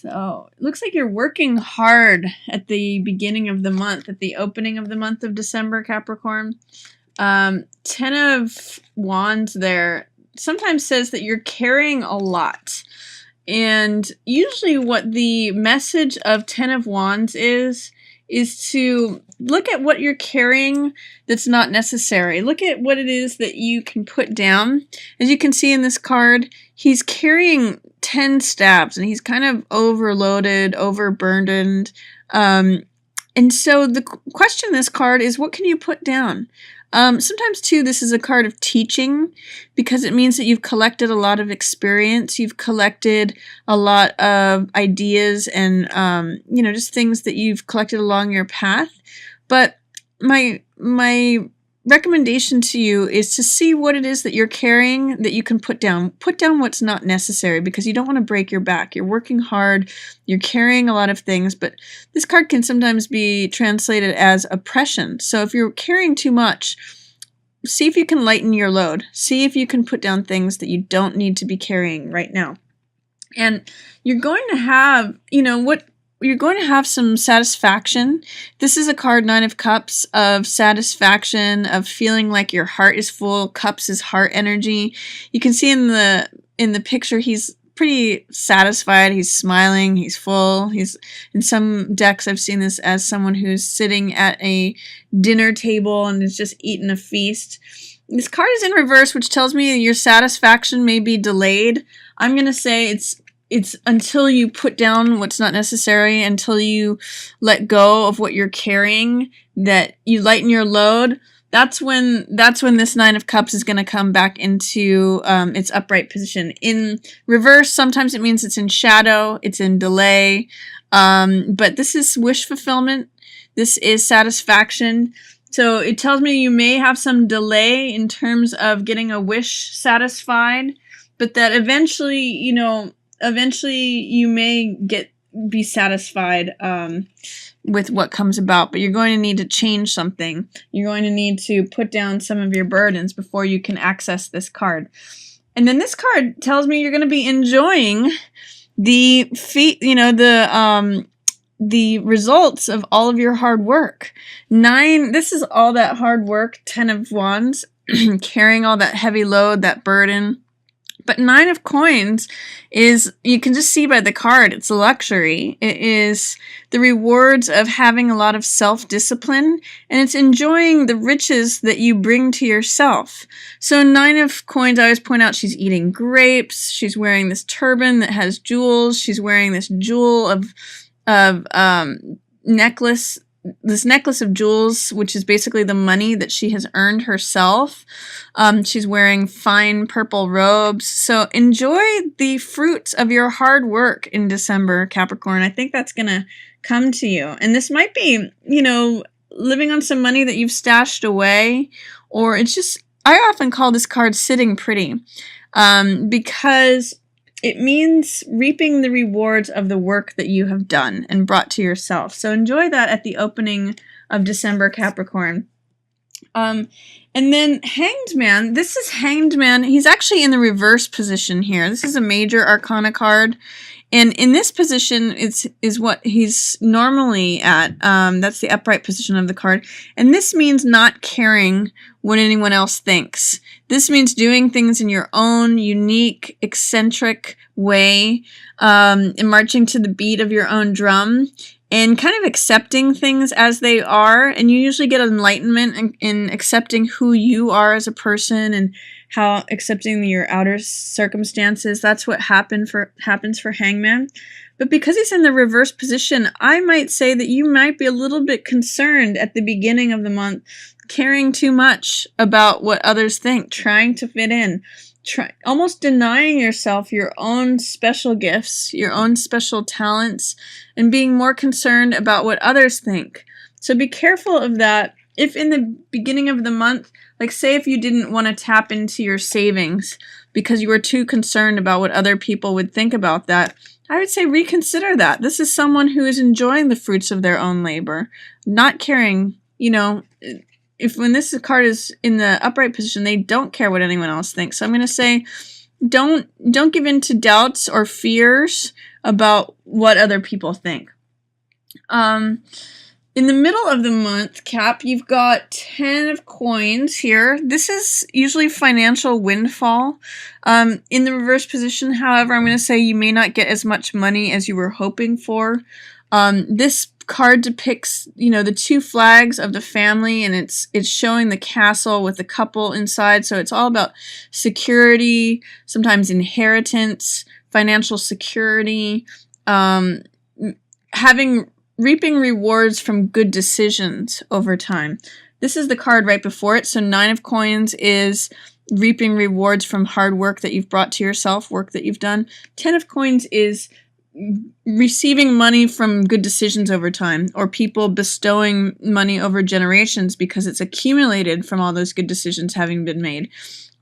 So it looks like you're working hard at the beginning of the month, at the opening of the month of December, Capricorn. 10 of Wands there sometimes says that you're carrying a lot. And usually what the message of 10 of Wands is to look at what you're carrying that's not necessary. Look at what it is that you can put down. As you can see in this card, he's carrying 10 stabs and he's kind of overloaded, overburdened. And so the question in this card is, what can you put down? Sometimes too, this is a card of teaching because it means that you've collected a lot of experience. You've collected a lot of ideas and, just things that you've collected along your path. But my recommendation to you is to see what it is that you're carrying that you can put down. Put down what's not necessary because you don't want to break your back. You're working hard. You're carrying a lot of things, but this card can sometimes be translated as oppression. So if you're carrying too much, see if you can lighten your load. See if you can put down things that you don't need to be carrying right now. And you're going to have, you're going to have some satisfaction. This is a card, 9 of Cups, of satisfaction, of feeling like your heart is full. Cups is heart energy. You can see in the picture he's pretty satisfied. He's smiling. He's full. He's in some decks I've seen this as someone who's sitting at a dinner table and is just eating a feast. This card is in reverse, which tells me your satisfaction may be delayed. I'm going to say it's until you put down what's not necessary, until you let go of what you're carrying, that you lighten your load. That's when this 9 of Cups is going to come back into its upright position. In reverse, sometimes it means it's in shadow, it's in delay, but this is wish fulfillment. This is satisfaction. So it tells me you may have some delay in terms of getting a wish satisfied, but that eventually, you may be satisfied with what comes about, but you're going to need to change something. You're going to need to put down some of your burdens before you can access this card. And then this card tells me you're going to be enjoying the results of all of your hard work. 9, this is all that hard work, 10 of Wands, carrying all that heavy load, that burden. But 9 of Coins is, you can just see by the card, it's a luxury. It is the rewards of having a lot of self-discipline, and it's enjoying the riches that you bring to yourself. So 9 of Coins, I always point out, she's eating grapes, she's wearing this turban that has jewels, she's wearing this necklace, this necklace of jewels, which is basically the money that she has earned herself. She's wearing fine purple robes. So enjoy the fruits of your hard work in December, Capricorn. I think that's going to come to you. And this might be, living on some money that you've stashed away, or it's just, I often call this card sitting pretty, because it means reaping the rewards of the work that you have done and brought to yourself. So enjoy that at the opening of December, Capricorn. And then Hanged Man. This is Hanged Man. He's actually in the reverse position here. This is a major arcana card. And in this position is what he's normally at. That's the upright position of the card. And this means not caring what anyone else thinks. This means doing things in your own unique, eccentric way, and marching to the beat of your own drum, and kind of accepting things as they are. And you usually get enlightenment in accepting who you are as a person and how accepting your outer circumstances. That's what happens for Hangman. But because he's in the reverse position, I might say that you might be a little bit concerned at the beginning of the month, caring too much about what others think, trying to fit in, almost denying yourself your own special gifts, your own special talents, and being more concerned about what others think. So be careful of that. If in the beginning of the month, like say if you didn't want to tap into your savings because you were too concerned about what other people would think about that, I would say reconsider that. This is someone who is enjoying the fruits of their own labor, not caring, if when this card is in the upright position, they don't care what anyone else thinks. So I'm going to say don't give in to doubts or fears about what other people think. In the middle of the month, Cap, you've got 10 of coins here. This is usually financial windfall. In the reverse position, however, I'm going to say you may not get as much money as you were hoping for. This card depicts, the two flags of the family, and it's showing the castle with the couple inside. So it's all about security, sometimes inheritance, financial security, reaping rewards from good decisions over time. This is the card right before it. So 9 of coins is reaping rewards from hard work that you've brought to yourself, work that you've done. 10 of coins is receiving money from good decisions over time, or people bestowing money over generations because it's accumulated from all those good decisions having been made.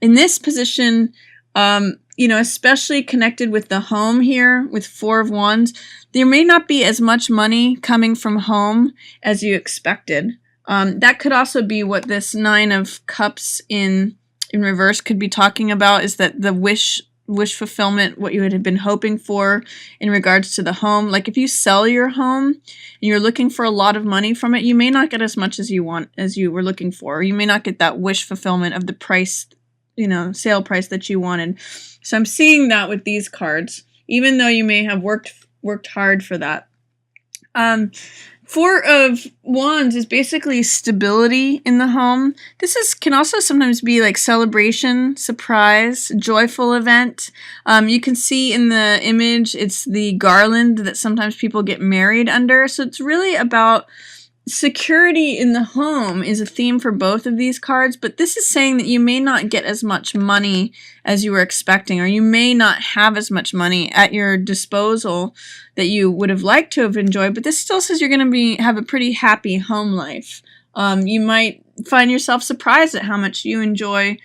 In this position, especially connected with the home here with 4 of Wands, there may not be as much money coming from home as you expected. That could also be what this 9 of Cups in reverse could be talking about, is that the wish fulfillment, what you had been hoping for in regards to the home. Like if you sell your home and you're looking for a lot of money from it, you may not get as much as you were looking for. Or you may not get that wish fulfillment of the price, sale price that you wanted. So I'm seeing that with these cards, even though you may have worked hard for that. 4 of Wands is basically stability in the home. This can also sometimes be like celebration, surprise, joyful event. You can see in the image, it's the garland that sometimes people get married under. So it's really about security in the home is a theme for both of these cards, but this is saying that you may not get as much money as you were expecting, or you may not have as much money at your disposal that you would have liked to have enjoyed, but this still says you're going to have a pretty happy home life. You might find yourself surprised at how much you enjoy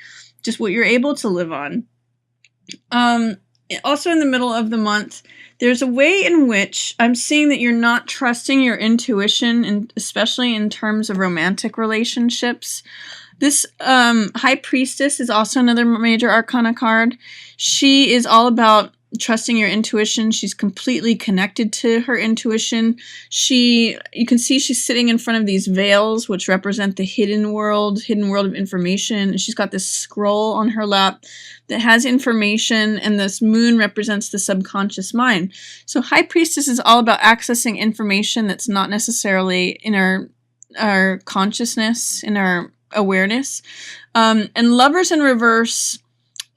just what you're able to live on. Also in the middle of the month, there's a way in which I'm seeing that you're not trusting your intuition, and especially in terms of romantic relationships. This High Priestess is also another major arcana card. She is all about trusting your intuition. She's completely connected to her intuition. You can see she's sitting in front of these veils, which represent the hidden world of information. She's got this scroll on her lap that has information, and this moon represents the subconscious mind. So High Priestess is all about accessing information that's not necessarily in our consciousness, in our awareness. And Lovers in reverse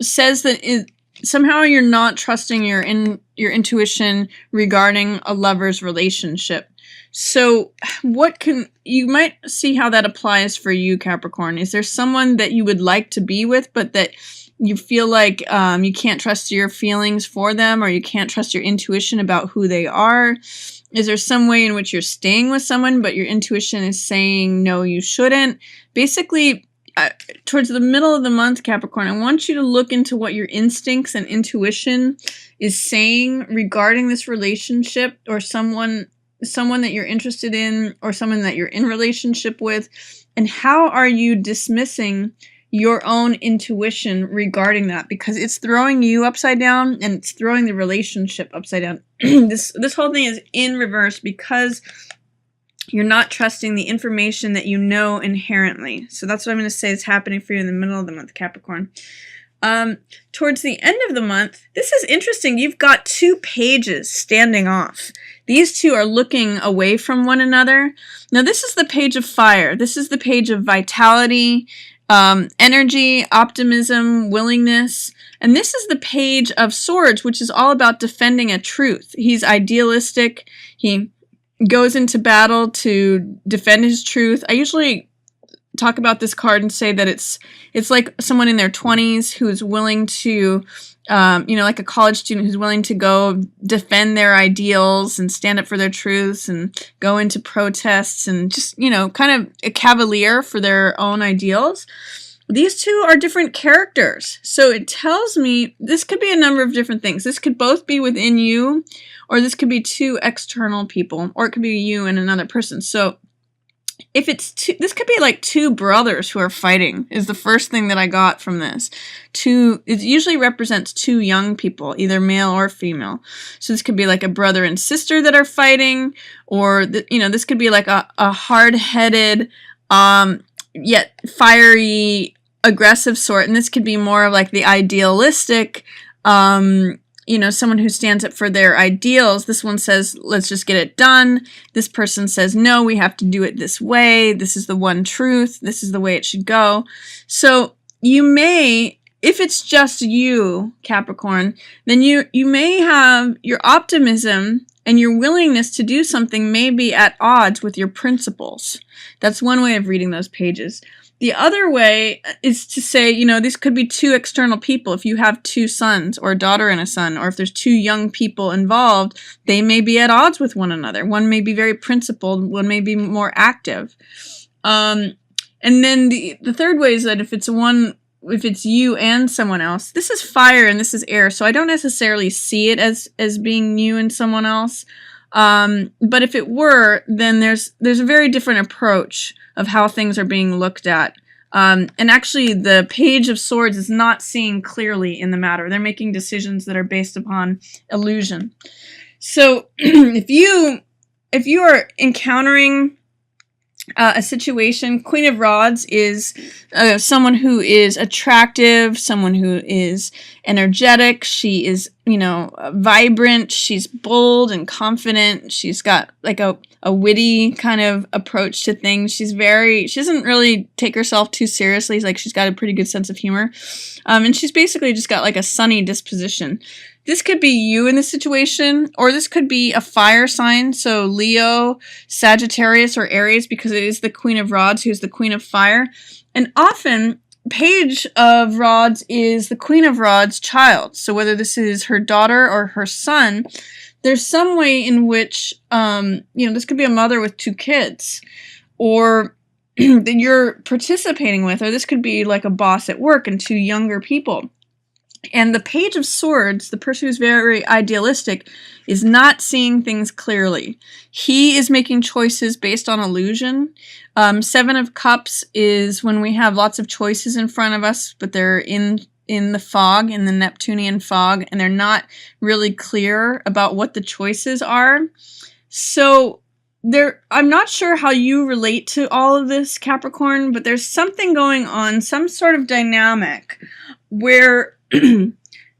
says that somehow you're not trusting your intuition regarding a lover's relationship. So you might see how that applies for you, Capricorn. Is there someone that you would like to be with, but that you feel like you can't trust your feelings for them, or you can't trust your intuition about who they are? Is there some way in which you're staying with someone, but your intuition is saying, no, you shouldn't? Basically, towards the middle of the month, Capricorn, I want you to look into what your instincts and intuition is saying regarding this relationship, or someone that you're interested in, or someone that you're in relationship with, and how are you dismissing your own intuition regarding that, because it's throwing you upside down and it's throwing the relationship upside down. This whole thing is in reverse because you're not trusting the information that you know inherently. So that's what I'm going to say is happening for you in the middle of the month, Capricorn. Towards the end of the month, this is interesting. You've got 2 pages standing off. These 2 are looking away from one another. Now, this is the page of fire. This is the page of vitality, energy, optimism, willingness. And this is the page of swords, which is all about defending a truth. He's idealistic. He goes into battle to defend his truth. I usually talk about this card and say that it's like someone in their 20s who's willing to, like a college student who's willing to go defend their ideals and stand up for their truths and go into protests and just, kind of a cavalier for their own ideals. These 2 are different characters. So it tells me this could be a number of different things. This could both be within you, or this could be 2 external people, or it could be you and another person. So if it's two, this could be like two brothers who are fighting is the first thing that I got from this. It usually represents two young people, either male or female. So this could be like a brother and sister that are fighting, or this could be like a hard-headed, yet fiery, aggressive sort. And this could be more of like the idealistic, someone who stands up for their ideals. This one says, let's just get it done. This person says, no, we have to do it this way. This is the one truth. This is the way it should go. So you may, if it's just you, Capricorn, then you may have your optimism and your willingness to do something may be at odds with your principles. That's one way of reading those pages. The other way is to say, this could be two external people. If you have two sons or a daughter and a son, or if there's two young people involved, they may be at odds with one another. One may be very principled, one may be more active. And then the third way is that if it's you and someone else, this is fire and this is air, so I don't necessarily see it as being you and someone else. But if it were, then there's a very different approach of how things are being looked at. And actually, the Page of Swords is not seeing clearly in the matter. They're making decisions that are based upon illusion. So if you are encountering a situation, Queen of Rods is someone who is attractive, someone who is energetic. She is, vibrant. She's bold and confident. She's got like a witty kind of approach to things. She doesn't really take herself too seriously. Like, she's got a pretty good sense of humor. And she's basically just got like a sunny disposition. This could be you in this situation, or this could be a fire sign, so Leo, Sagittarius, or Aries, because it is the Queen of Rods who's the Queen of Fire. And often, Page of Rods is the Queen of Rods' child. So whether this is her daughter or her son, there's some way in which, this could be a mother with two kids, or that you're participating with, or this could be like a boss at work and two younger people. And the Page of Swords, the person who's very idealistic, is not seeing things clearly. He is making choices based on illusion. Seven of Cups is when we have lots of choices in front of us, but they're in the fog, in the Neptunian fog, and they're not really clear about what the choices are. So I'm not sure how you relate to all of this, Capricorn, but there's something going on, some sort of dynamic where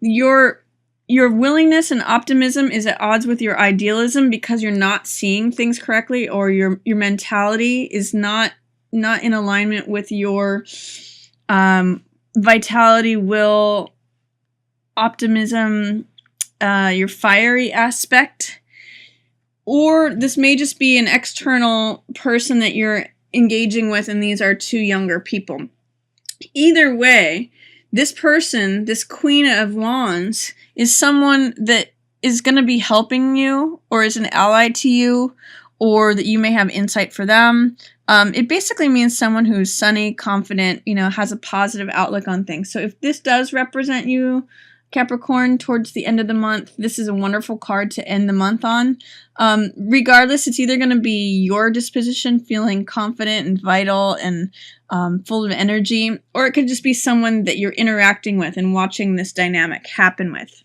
your willingness and optimism is at odds with your idealism because you're not seeing things correctly, or your mentality is not in alignment with your vitality, will, optimism, your fiery aspect. Or this may just be an external person that you're engaging with, and these are two younger people. Either way, this person, this Queen of Wands, is someone that is going to be helping you, or is an ally to you, or that you may have insight for them. It basically means someone who's sunny, confident, has a positive outlook on things. So if this does represent you, Capricorn, towards the end of the month, this is a wonderful card to end the month on. Regardless, it's either going to be your disposition, feeling confident and vital and full of energy, or it could just be someone that you're interacting with and watching this dynamic happen with.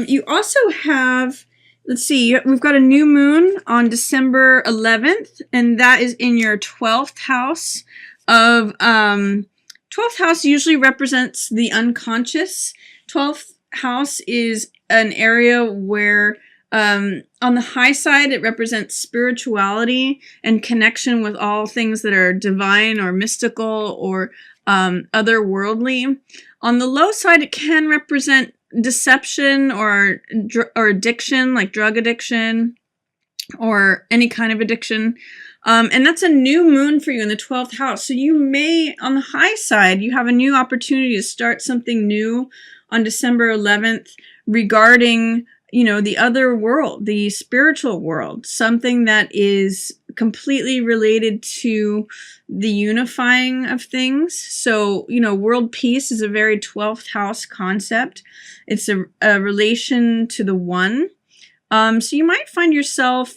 You also have, let's see, we've got a new moon on December 11th, and that is in your 12th house of 12th house usually represents the unconscious. 12th house is an area where on the high side it represents spirituality and connection with all things that are divine or mystical or otherworldly. On the low side it can represent deception or addiction, like drug addiction or any kind of addiction. And that's a new moon for you in the 12th house. So you may, on the high side, you have a new opportunity to start something new on December 11th regarding, the other world, the spiritual world, something that is completely related to the unifying of things. So, world peace is a very 12th house concept. It's a relation to the one. So you might find yourself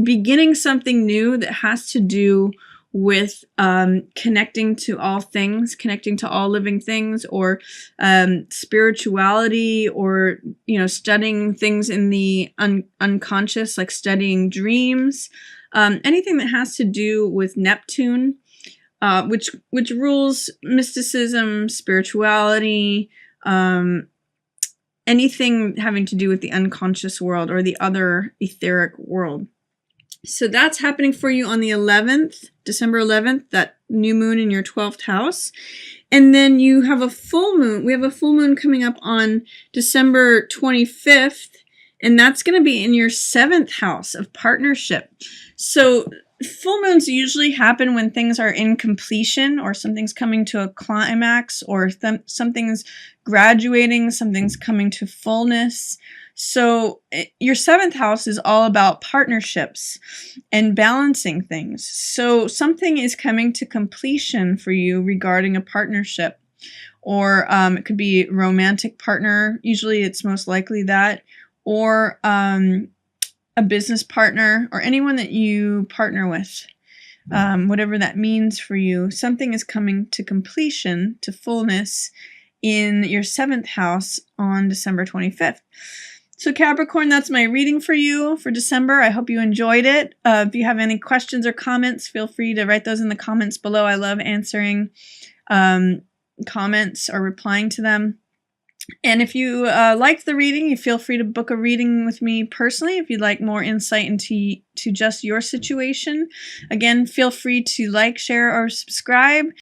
beginning something new that has to do with connecting to all things, connecting to all living things, or spirituality, or, you know, studying things in the unconscious, like studying dreams, anything that has to do with Neptune, which rules mysticism, spirituality, anything having to do with the unconscious world or the other etheric world. So that's happening for you on the 11th, December 11th, that new moon in your 12th house. And then you have a full moon. We have a full moon coming up on December 25th, and that's going to be in your 7th house of partnership. So full moons usually happen when things are in completion, or something's coming to a climax, or something's graduating, something's coming to fullness. So your 7th house is all about partnerships and balancing things. So something is coming to completion for you regarding a partnership, or it could be a romantic partner. Usually it's most likely that, or a business partner, or anyone that you partner with, whatever that means for you. Something is coming to completion, to fullness, in your 7th house on December 25th. So Capricorn, that's my reading for you for December. I hope you enjoyed it. If you have any questions or comments, feel free to write those in the comments below. I love answering comments or replying to them. And if you liked the reading, you feel free to book a reading with me personally if you'd like more insight into just your situation. Again, feel free to like, share, or subscribe.